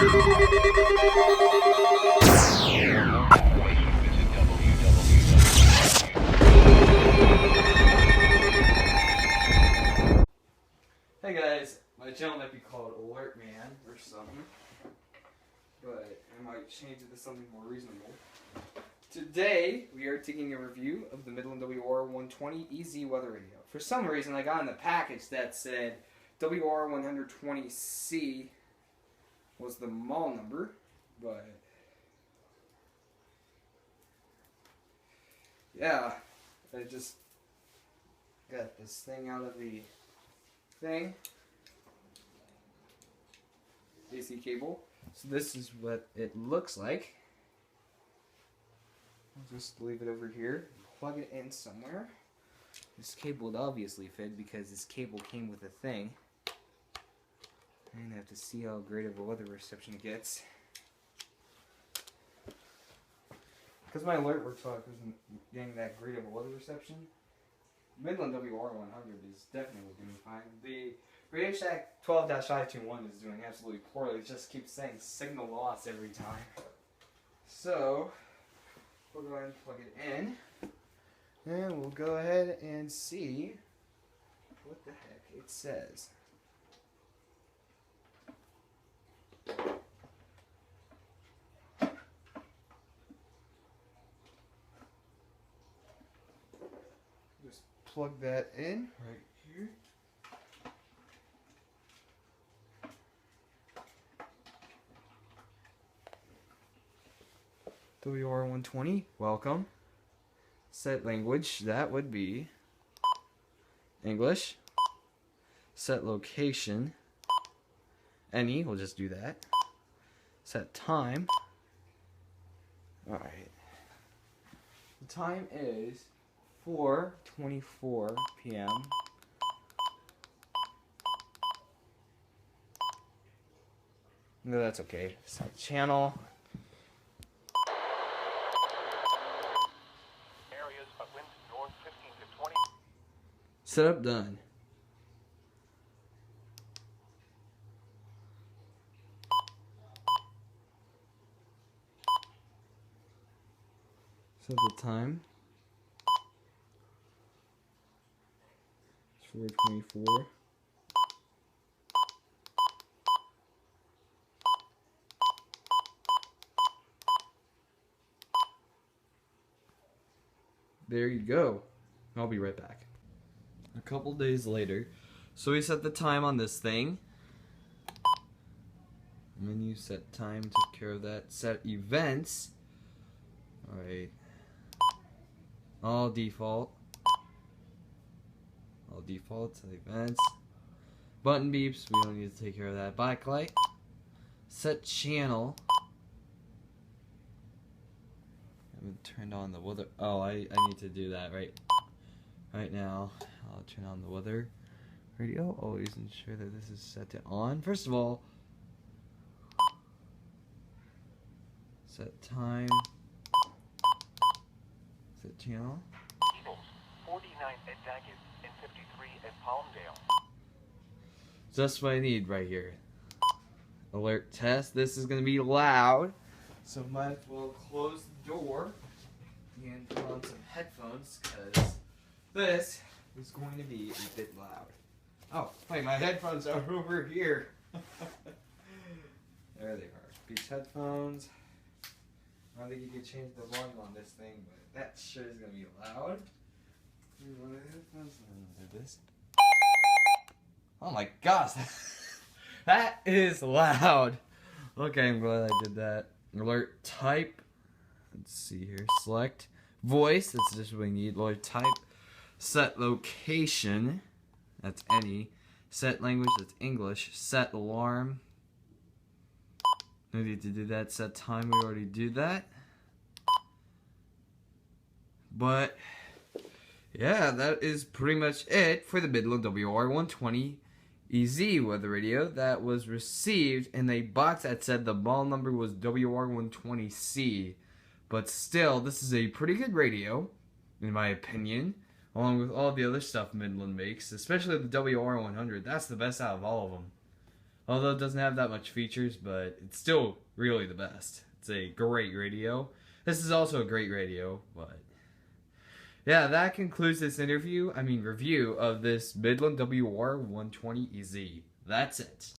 Hey guys, my channel might be called Alert Man or something, but I might change it to something more reasonable. Today, we are taking a review of the Midland WR-120EZ weather radio. For some reason, I got in the package that said WR-120C was the model number, but yeah, I just got this thing out of the thing. AC cable. So this is what it looks like. I'll just leave it over here, plug it in somewhere. This cable would obviously fit because this cable came with a thing. And I have to see how great of a weather reception it gets. Because my alert work talk isn't getting that great of a weather reception, Midland WR-100 is definitely doing fine. The Radio Shack 12-521 is doing absolutely poorly. It just keeps saying signal loss every time. So, we'll go ahead and plug it in. And we'll go ahead and see what the heck it says. Just plug that in right here. WR-120, welcome. Set language, that would be English. Set location, any, we'll just do that. Set time. Alright. The time is 4:24 p.m. No, that's okay. Set channel. Setup done. Set the time. It's 4:24. There you go. I'll be right back. A couple days later, so we set the time on this thing. Menu set time, took care of that. Set events. Alright. All default. All default, set events. Button beeps, we don't need to take care of that. Backlight. Set channel. I haven't turned on the weather. Oh, I need to do that right now. I'll turn on the weather radio. Always ensure that this is set to on. First of all, set time, set channel. Eagles, 49 at Daggett and 53 at Palmdale. Just what I need right here. Alert test. This is going to be loud, so might as well close the door and put on some headphones because this is going to be a bit loud. Oh, wait, my headphones are over here. There they are. Beats headphones. I don't think you can change the volume on this thing, but that sure is going to be loud. This. Oh my gosh. That is loud. Okay, I'm glad I did that. Alert type. Let's see here. Select. Voice. That's just what we need. Alert type. Set location, that's any. Set language, that's English. Set alarm, no need to do that. Set time, we already do that. But yeah, that is pretty much it for the Midland WR-120EZ weather radio that was received in a box that said the model number was WR-120C. But still, this is a pretty good radio, in my opinion. Along with all the other stuff Midland makes, especially the WR-100. That's the best out of all of them. Although it doesn't have that much features, but it's still really the best. It's a great radio. This is also a great radio, but yeah, that concludes this review of this Midland WR-120EZ. That's it.